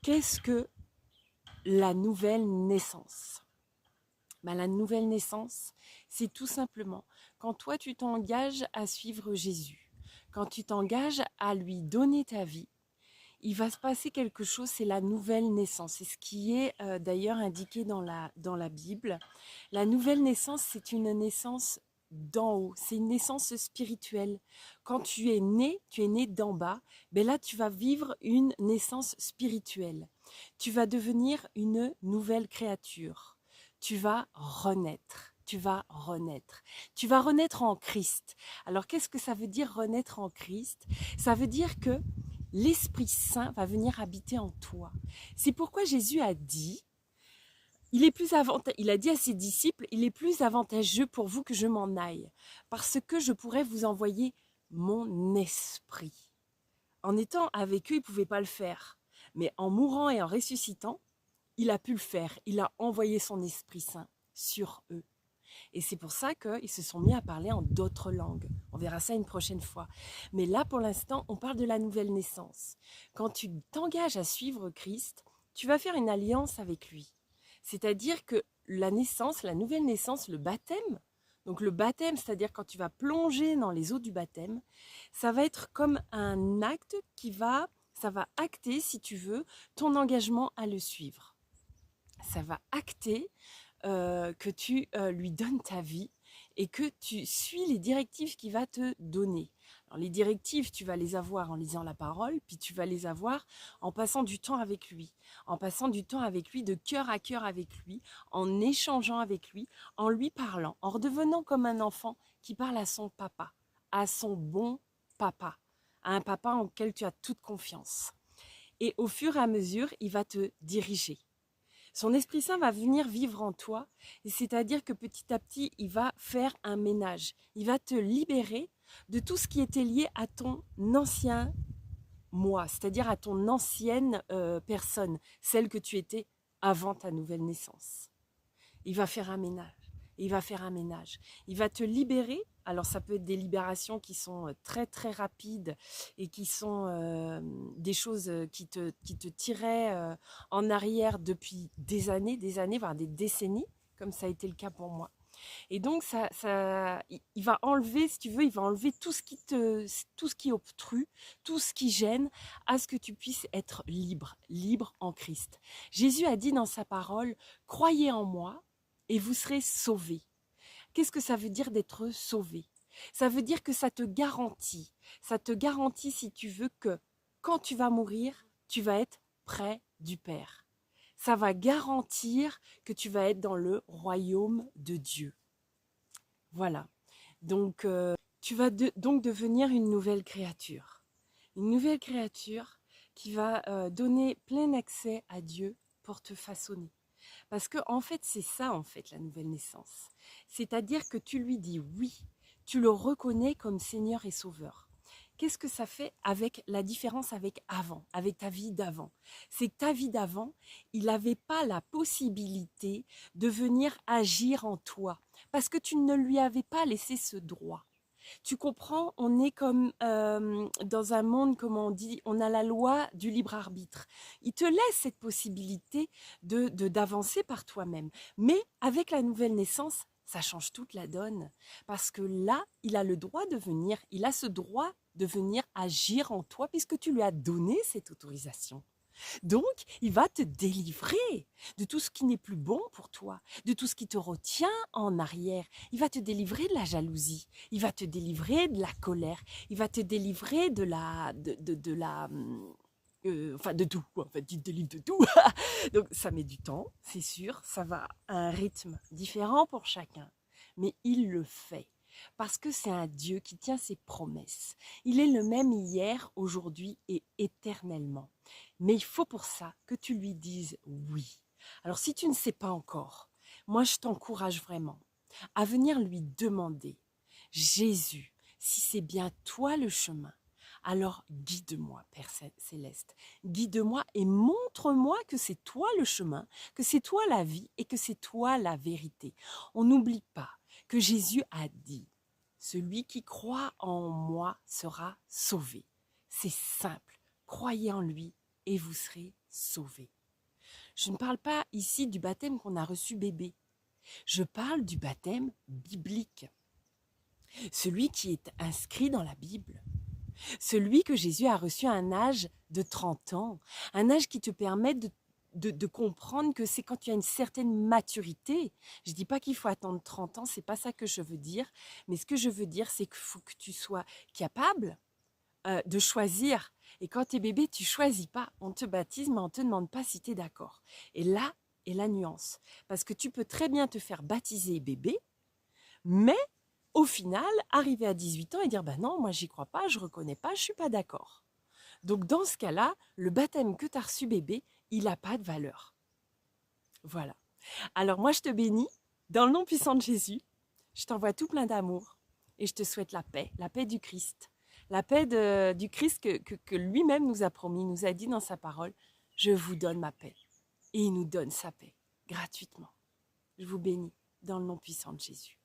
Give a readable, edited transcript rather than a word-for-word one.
Qu'est-ce que la nouvelle naissance? La nouvelle naissance, c'est tout simplement quand toi tu t'engages à suivre Jésus, quand tu t'engages à lui donner ta vie, il va se passer quelque chose, c'est la nouvelle naissance. C'est ce qui est d'ailleurs indiqué dans la Bible. La nouvelle naissance, c'est une naissance d'en haut, c'est une naissance spirituelle. Quand tu es né d'en bas, ben là tu vas vivre une naissance spirituelle. Tu vas devenir une nouvelle créature. Tu vas renaître. Tu vas renaître. Tu vas renaître en Christ. Alors qu'est-ce que ça veut dire renaître en Christ? Ça veut dire que l'Esprit Saint va venir habiter en toi. C'est pourquoi Jésus a dit, il a dit à ses disciples, il est plus avantageux pour vous que je m'en aille, parce que je pourrais vous envoyer mon esprit. En étant avec eux, il ne pouvait pas le faire. Mais en mourant et en ressuscitant, il a pu le faire. Il a envoyé son Esprit Saint sur eux. Et c'est pour ça qu'ils se sont mis à parler en d'autres langues. On verra ça une prochaine fois. Mais là, pour l'instant, on parle de la nouvelle naissance. Quand tu t'engages à suivre Christ, tu vas faire une alliance avec lui. C'est-à-dire que la naissance, la nouvelle naissance, le baptême, donc le baptême, c'est-à-dire quand tu vas plonger dans les eaux du baptême, ça va être comme un acte ça va acter, si tu veux, ton engagement à le suivre. Ça va acter que tu lui donnes ta vie et que tu suis les directives qu'il va te donner. Alors, les directives, tu vas les avoir en lisant la parole, puis tu vas les avoir en passant du temps avec lui, en passant du temps avec lui, de cœur à cœur avec lui, en échangeant avec lui, en lui parlant, en redevenant comme un enfant qui parle à son papa, à son bon papa, à un papa en lequel tu as toute confiance. Et au fur et à mesure, il va te diriger. Son Esprit Saint va venir vivre en toi, c'est-à-dire que petit à petit, il va faire un ménage. Il va te libérer de tout ce qui était lié à ton ancien moi, c'est-à-dire à ton ancienne personne, celle que tu étais avant ta nouvelle naissance. Il va faire un ménage. Il va faire un ménage. Il va te libérer. Alors ça peut être des libérations qui sont très très rapides et qui sont des choses qui te tiraient en arrière depuis des années, voire des décennies, comme ça a été le cas pour moi. Et donc il va enlever, si tu veux, il va enlever tout ce qui obstrue, tout ce qui gêne, à ce que tu puisses être libre, libre en Christ. Jésus a dit dans sa parole, croyez en moi et vous serez sauvés. Qu'est-ce que ça veut dire d'être sauvé? Ça veut dire que ça te garantit, si tu veux, que quand tu vas mourir, tu vas être près du Père. Ça va garantir que tu vas être dans le royaume de Dieu. Voilà. Donc, tu vas donc devenir une nouvelle créature. Une nouvelle créature qui va donner plein accès à Dieu pour te façonner. Parce que en fait, c'est ça en fait la nouvelle naissance. C'est-à-dire que tu lui dis oui, tu le reconnais comme Seigneur et Sauveur. Qu'est-ce que ça fait avec la différence avec avant, avec ta vie d'avant? C'est que ta vie d'avant, il n'avait pas la possibilité de venir agir en toi parce que tu ne lui avais pas laissé ce droit. Tu comprends, on est comme dans un monde, comme on dit, on a la loi du libre arbitre. Il te laisse cette possibilité d'avancer par toi-même. Mais avec la nouvelle naissance, ça change toute la donne. Parce que là, il a le droit de venir, il a ce droit de venir agir en toi puisque tu lui as donné cette autorisation. Donc, il va te délivrer de tout ce qui n'est plus bon pour toi, de tout ce qui te retient en arrière. Il va te délivrer de la jalousie, il va te délivrer de la colère, il va te délivrer enfin de tout, quoi. En fait, il te délivre de tout. Donc, ça met du temps, c'est sûr, ça va à un rythme différent pour chacun, mais il le fait. Parce que c'est un Dieu qui tient ses promesses. Il est le même hier, aujourd'hui et éternellement. Mais il faut pour ça que tu lui dises oui. Alors si tu ne sais pas encore, moi je t'encourage vraiment à venir lui demander, Jésus, si c'est bien toi le chemin, alors guide-moi, Père Céleste. Guide-moi et montre-moi que c'est toi le chemin, que c'est toi la vie et que c'est toi la vérité. On n'oublie pas que Jésus a dit, celui qui croit en moi sera sauvé. C'est simple, croyez en lui et vous serez sauvés. Je ne parle pas ici du baptême qu'on a reçu bébé. Je parle du baptême biblique. Celui qui est inscrit dans la Bible. Celui que Jésus a reçu à un âge de 30 ans. Un âge qui te permet de comprendre que c'est quand tu as une certaine maturité. Je ne dis pas qu'il faut attendre 30 ans, c'est pas ça que je veux dire. Mais ce que je veux dire, c'est qu'il faut que tu sois capable de choisir. Et quand tu es bébé, tu choisis pas. On te baptise, mais on ne te demande pas si tu es d'accord. Et là est la nuance. Parce que tu peux très bien te faire baptiser bébé, mais au final, arriver à 18 ans et dire « non, moi j'y crois pas, je reconnais pas, je suis pas d'accord ». Donc dans ce cas-là, le baptême que tu as reçu bébé, il n'a pas de valeur. Voilà. Alors moi je te bénis, dans le nom puissant de Jésus, je t'envoie tout plein d'amour et je te souhaite la paix du Christ. La paix du Christ que lui-même nous a promis, nous a dit dans sa parole, je vous donne ma paix. Et il nous donne sa paix, gratuitement. Je vous bénis, dans le nom puissant de Jésus.